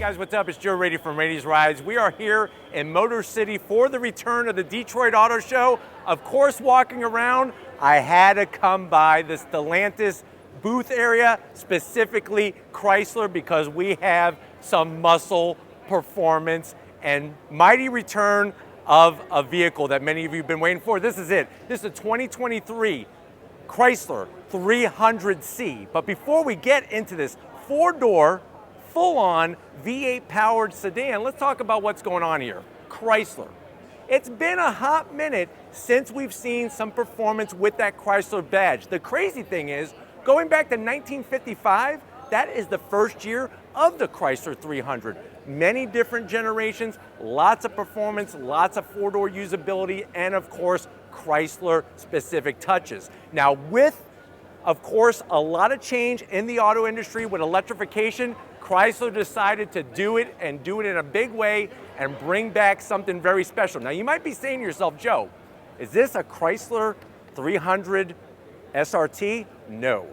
guys, what's up? It's Joe Raiti from Raiti's Rides. We are here in Motor City for the return of the Detroit Auto Show. Of course, walking around, I had to come by the Stellantis booth area, specifically Chrysler, because we have some muscle, performance, and mighty return of a vehicle that many of you have been waiting for. This is it. This is a 2023 Chrysler 300C. But before we get into this four-door, full-on V8 powered sedan, let's talk about what's going on here. Chrysler. It's been a hot minute since we've seen some performance with that Chrysler badge. The crazy thing is, going back to 1955, that is the first year of the Chrysler 300. Many different generations, lots of performance, lots of four-door usability, and of course, Chrysler-specific touches. Now with, of course, a lot of change in the auto industry with electrification, Chrysler decided to do it and do it in a big way and bring back something very special. Now you might be saying to yourself, Joe, is this a Chrysler 300 SRT? No,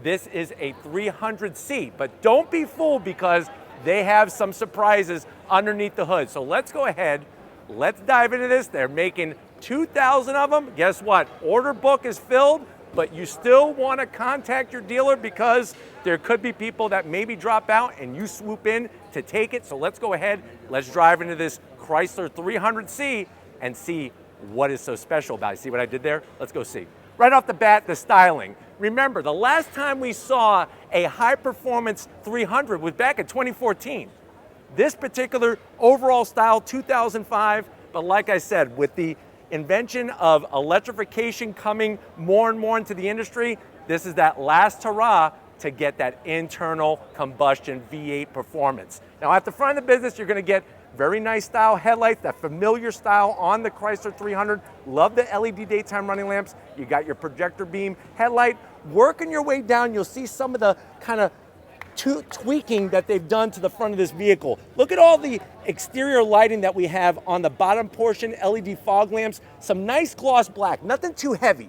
this is a 300C, but don't be fooled because they have some surprises underneath the hood. So let's go ahead, let's dive into this. They're making 2,000 of them. Guess what? Order book is filled, but you still want to contact your dealer because there could be people that maybe drop out and you swoop in to take it. So let's go ahead, let's drive into this Chrysler 300C and see what is so special about it. See what I did there? Let's go see. Right off the bat, the styling. Remember, the last time we saw a high-performance 300 was back in 2014. This particular overall style, 2005, but like I said, with the invention of electrification coming more and more into the industry, this is that last hurrah to get that internal combustion V8 performance. Now at the front of the business, you're gonna get very nice style headlights, that familiar style on the Chrysler 300. Love the LED daytime running lamps. You got your projector beam headlight. Working your way down, you'll see some of the kind of tweaking that they've done to the front of this vehicle. Look at all the exterior lighting that we have on the bottom portion, LED fog lamps, some nice gloss black, nothing too heavy.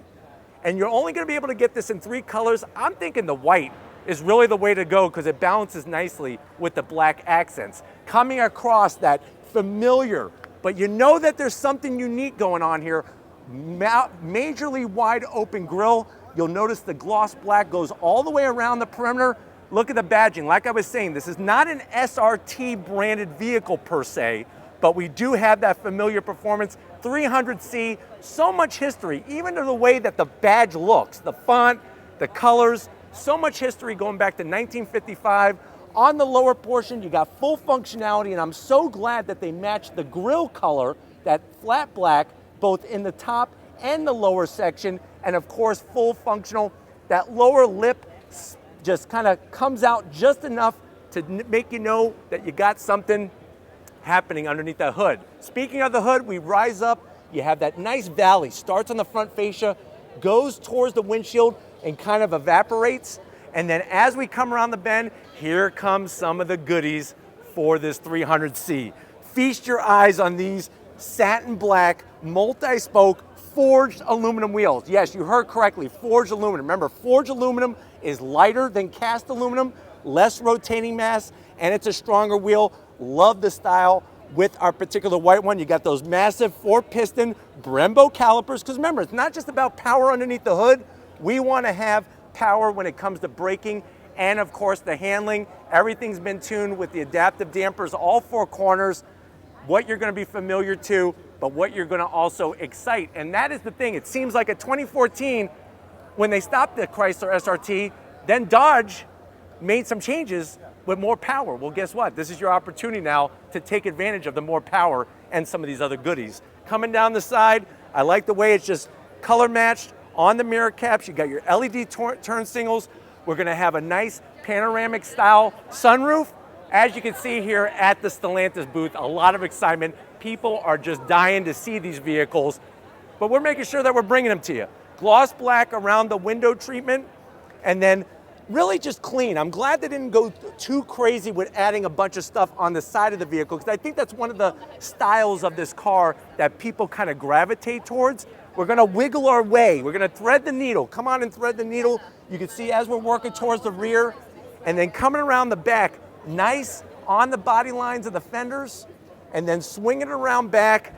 And you're only gonna be able to get this in 3 colors. I'm thinking the white is really the way to go because it balances nicely with the black accents. Coming across that familiar, but you know that there's something unique going on here. Majorly wide open grille. You'll notice the gloss black goes all the way around the perimeter. Look at the badging. Like I was saying, this is not an SRT branded vehicle per se, but we do have that familiar performance. 300C, so much history, even to the way that the badge looks, the font, the colors, so much history going back to 1955. On the lower portion, you got full functionality, and I'm so glad that they matched the grille color, that flat black, both in the top and the lower section, and of course, full functional. That lower lip just kind of comes out just enough to make you know that you got something happening underneath that hood. Speaking of the hood, we rise up, you have that nice valley, starts on the front fascia, goes towards the windshield and kind of evaporates. And then as we come around the bend, here comes some of the goodies for this 300C. Feast your eyes on these satin black, multi-spoke, forged aluminum wheels. Yes, you heard correctly, forged aluminum. Remember, forged aluminum is lighter than cast aluminum, less rotating mass, and it's a stronger wheel. Love the style. With our particular white one, you got those massive 4-piston Brembo calipers, because remember, it's not just about power underneath the hood. We want to have power when it comes to braking and of course the handling. Everything's been tuned with the adaptive dampers, all 4 corners, what you're going to be familiar to, but what you're going to also excite. And that is the thing. It seems like at 2014, when they stopped the Chrysler SRT, then Dodge made some changes with more power. Well, guess what? This is your opportunity now to take advantage of the more power and some of these other goodies. Coming down the side, I like the way it's just color matched on the mirror caps. You got your LED turn signals. We're gonna have a nice panoramic style sunroof. As you can see here at the Stellantis booth, a lot of excitement. People are just dying to see these vehicles, but we're making sure that we're bringing them to you. Gloss black around the window treatment, and then really just clean. I'm glad they didn't go too crazy with adding a bunch of stuff on the side of the vehicle, because I think that's one of the styles of this car that people kind of gravitate towards. We're gonna wiggle our way. We're gonna thread the needle. Come on and thread the needle. You can see as we're working towards the rear, and then coming around the back, nice on the body lines of the fenders and then swing it around back.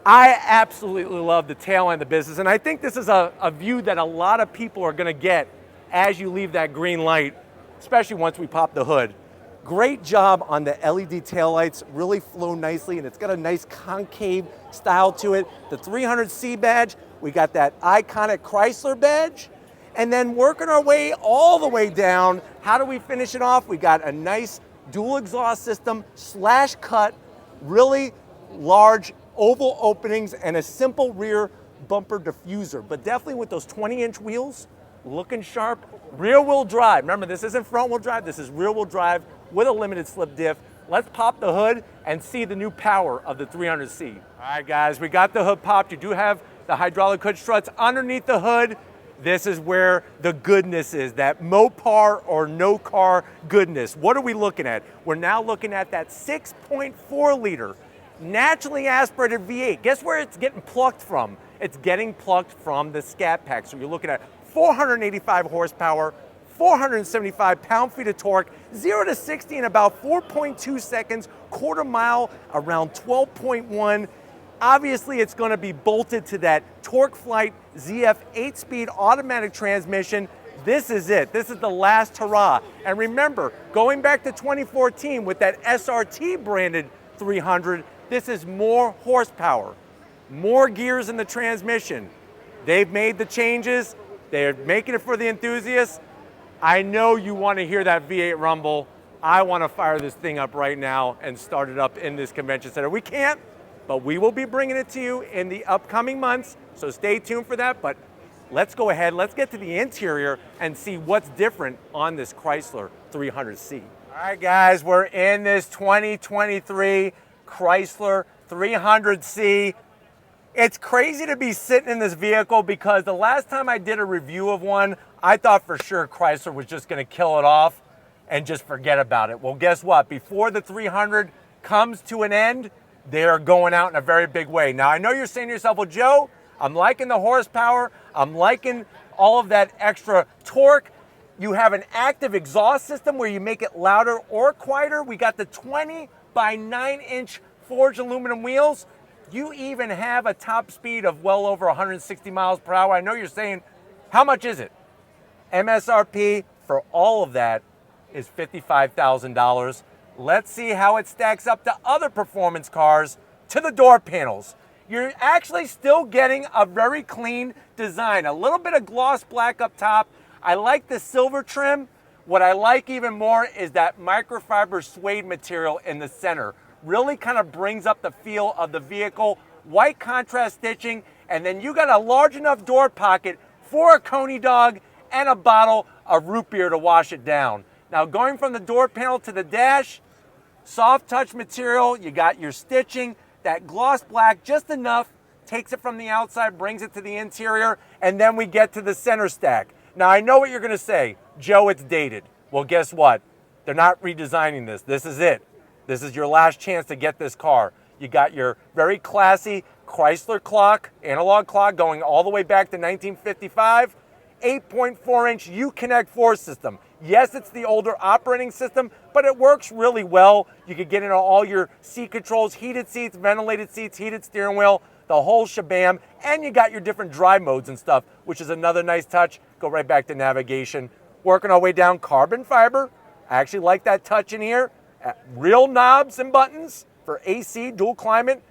I absolutely love the tail end of the business, and I think this is a view that a lot of people are gonna get as you leave that green light, especially once we pop the hood. Great job on the LED taillights, really flow nicely, and it's got a nice concave style to it. The 300C badge, we got that iconic Chrysler badge, and then working our way all the way down, how do we finish it off? We got a nice dual exhaust system, slash cut, really large oval openings, and a simple rear bumper diffuser, but definitely with those 20-inch wheels, looking sharp. Rear wheel drive, remember this isn't front wheel drive, this is rear wheel drive with a limited slip diff. Let's pop the hood and see the new power of the 300C. All right guys, we got the hood popped. You do have the hydraulic hood struts underneath the hood. This is where the goodness is, that Mopar or no car goodness. What are we looking at? We're now looking at that 6.4 liter naturally aspirated V8. Guess where it's getting plucked from? It's getting plucked from the Scat Pack. So you're looking at 485 horsepower, 475 pound-feet of torque, 0 to 60 in about 4.2 seconds, quarter mile around 12.1. Obviously, it's going to be bolted to that Torque Flight ZF 8-speed automatic transmission. This is it. This is the last hurrah. And remember, going back to 2014 with that SRT branded 300, this is more horsepower, more gears in the transmission. They've made the changes. They're making it for the enthusiasts. I know you want to hear that V8 rumble. I want to fire this thing up right now and start it up in this convention center. We can't, but we will be bringing it to you in the upcoming months, so stay tuned for that. But let's go ahead, let's get to the interior and see what's different on this Chrysler 300C. All right, guys, we're in this 2023 Chrysler 300C. It's crazy to be sitting in this vehicle because the last time I did a review of one, I thought for sure Chrysler was just gonna kill it off and just forget about it. Well, guess what? Before the 300 comes to an end, they're going out in a very big way. Now, I know you're saying to yourself, well, Joe, I'm liking the horsepower, I'm liking all of that extra torque. You have an active exhaust system where you make it louder or quieter. We got the 20 by 9-inch forged aluminum wheels. You even have a top speed of well over 160 miles per hour. I know you're saying, how much is it? MSRP for all of that is $55,000. Let's see how it stacks up to other performance cars. To the door panels, you're actually still getting a very clean design. A little bit of gloss black up top. I like the silver trim. What I like even more is that microfiber suede material in the center. Really kind of brings up the feel of the vehicle. White contrast stitching, and then you got a large enough door pocket for a Coney dog and a bottle of root beer to wash it down. Now going from the door panel to the dash, soft touch material, you got your stitching, that gloss black just enough, takes it from the outside, brings it to the interior, and then we get to the center stack. Now I know what you're gonna say, Joe, it's dated. Well, guess what? They're not redesigning this. This is it. This is your last chance to get this car. You got your very classy Chrysler clock, analog clock going all the way back to 1955, 8.4-inch Uconnect 4 system. Yes, it's the older operating system, but it works really well. You can get into all your seat controls, heated seats, ventilated seats, heated steering wheel, the whole shabam, and you got your different drive modes and stuff, which is another nice touch. Go right back to navigation. Working our way down, carbon fiber. I actually like that touch in here. Real knobs and buttons for AC, dual climate.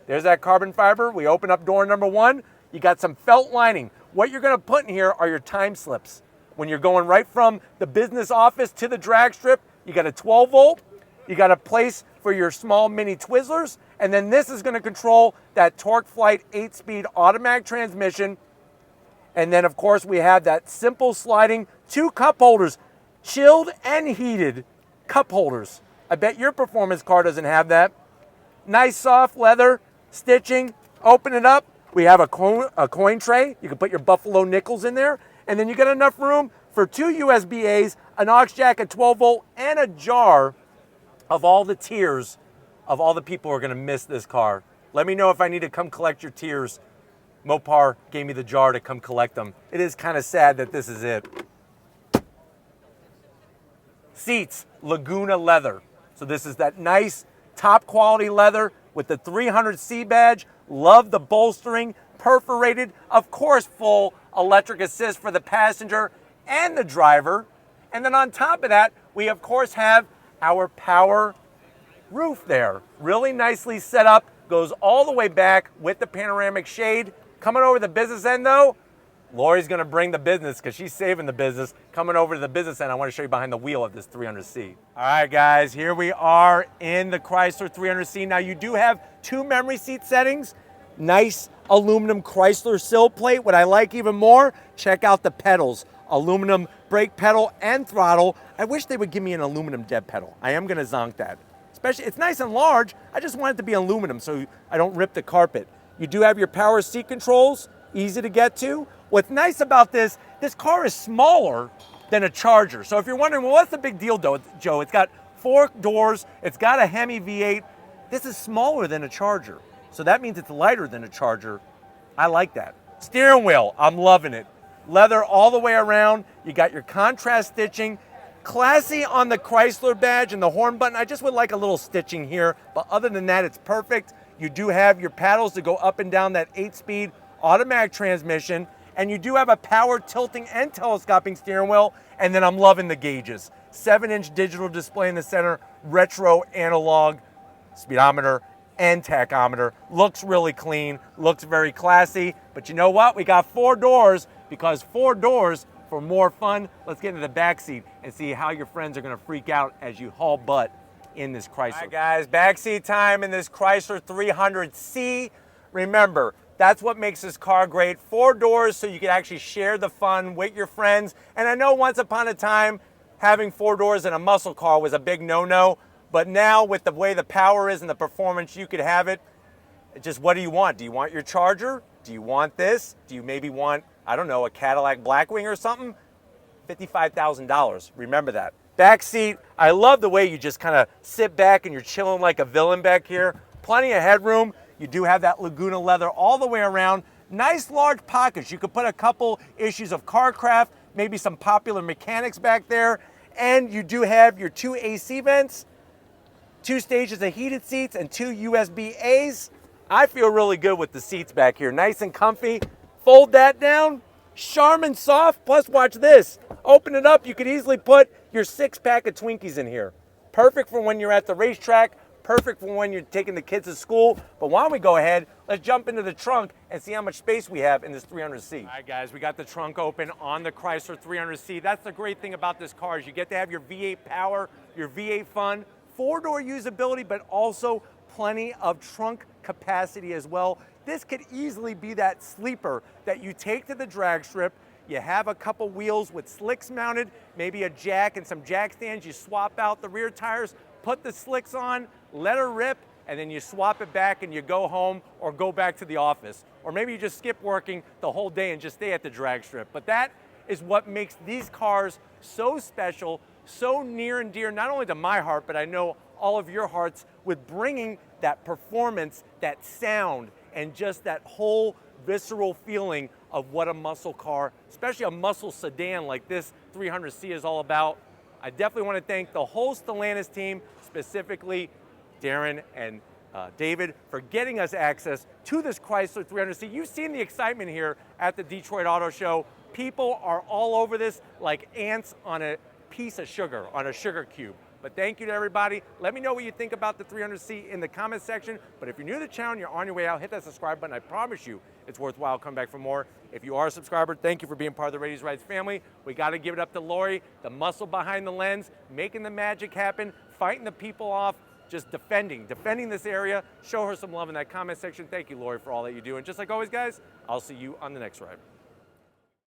There's that carbon fiber. We open up door number one. You got some felt lining. What you're gonna put in here are your time slips. When you're going right from the business office to the drag strip, you got a 12 volt, you got a place for your small mini Twizzlers, and then this is gonna control that Torque Flight 8-speed automatic transmission. And then of course we have that simple sliding 2 cup holders, chilled and heated cup holders. I bet your performance car doesn't have that. Nice soft leather stitching, open it up. We have a coin tray. You can put your Buffalo nickels in there. And then you got enough room for 2 USB-As, an aux jack, a 12 volt, and a jar of all the tears of all the people who are gonna miss this car. Let me know if I need to come collect your tears. Mopar gave me the jar to come collect them. It is kind of sad that this is it. Seats, Laguna leather. So this is that nice top quality leather with the 300C badge. Love the bolstering, perforated, of course full electric assist for the passenger and the driver. And then on top of that, we of course have our power roof there. Really nicely set up, goes all the way back with the panoramic shade. Coming over the business end though, Lori's gonna bring the business because she's saving the business. Coming over to the business end, I wanna show you behind the wheel of this 300C. All right guys, here we are in the Chrysler 300C. Now you do have 2 memory seat settings. Nice aluminum Chrysler sill plate. What I like even more, check out the pedals. Aluminum brake pedal and throttle. I wish they would give me an aluminum dead pedal. I am gonna zonk that. Especially, it's nice and large. I just want it to be aluminum so I don't rip the carpet. You do have your power seat controls, easy to get to. What's nice about this car is smaller than a Charger. So if you're wondering, well, what's the big deal, Joe? It's got 4 doors, it's got a Hemi V8. This is smaller than a Charger. So that means it's lighter than a Charger. I like that. Steering wheel, I'm loving it. Leather all the way around. You got your contrast stitching. Classy on the Chrysler badge and the horn button. I just would like a little stitching here, but other than that, it's perfect. You do have your paddles to go up and down that 8-speed automatic transmission, and you do have a power tilting and telescoping steering wheel, and then I'm loving the gauges. 7-inch digital display in the center, retro analog speedometer and tachometer. Looks really clean, looks very classy, but you know what? We got 4 doors, because 4 doors for more fun. Let's get into the back seat and see how your friends are gonna freak out as you haul butt in this Chrysler. All right guys, backseat time in this Chrysler 300C. Remember, that's what makes this car great. 4 doors so you can actually share the fun with your friends. And I know once upon a time, having 4 doors in a muscle car was a big no-no, but now with the way the power is and the performance, you could have it. Just what do you want? Do you want your Charger? Do you want this? Do you maybe want, I don't know, a Cadillac Blackwing or something? $55,000, remember that. Back seat, I love the way you just kind of sit back and you're chilling like a villain back here. Plenty of headroom. You do have that Laguna leather all the way around. Nice large pockets. You could put a couple issues of CarCraft, maybe some popular mechanics back there. And you do have your 2 AC vents, 2 stages of heated seats, and 2 USB-As. I feel really good with the seats back here. Nice and comfy. Fold that down, Charmin soft, plus watch this. Open it up, you could easily put your 6-pack of Twinkies in here. Perfect for when you're at the racetrack, perfect for when you're taking the kids to school. But why don't we go ahead, let's jump into the trunk and see how much space we have in this 300C. All right guys, we got the trunk open on the Chrysler 300C. That's the great thing about this car is you get to have your V8 power, your V8 fun, 4-door usability, but also plenty of trunk capacity as well. This could easily be that sleeper that you take to the drag strip. You have a couple wheels with slicks mounted, maybe a jack and some jack stands. You swap out the rear tires, put the slicks on, let her rip, and then you swap it back and you go home or go back to the office. Or maybe you just skip working the whole day and just stay at the drag strip. But that is what makes these cars so special, so near and dear, not only to my heart, but I know all of your hearts, with bringing that performance, that sound, and just that whole visceral feeling of what a muscle car, especially a muscle sedan like this 300C is all about. I definitely want to thank the whole Stellantis team, specifically Darren and David, for getting us access to this Chrysler 300C. You've seen the excitement here at the Detroit Auto Show. People are all over this like ants on a piece of sugar, on a sugar cube. But thank you to everybody. Let me know what you think about the 300C in the comment section. But if you're new to the channel and you're on your way out, hit that subscribe button. I promise you it's worthwhile. Come back for more. If you are a subscriber, thank you for being part of the Raiti's Rides family. We got to give it up to Lori, the muscle behind the lens, making the magic happen, fighting the people off, just defending this area. Show her some love in that comment section. Thank you, Lori, for all that you do. And just like always, guys, I'll see you on the next ride.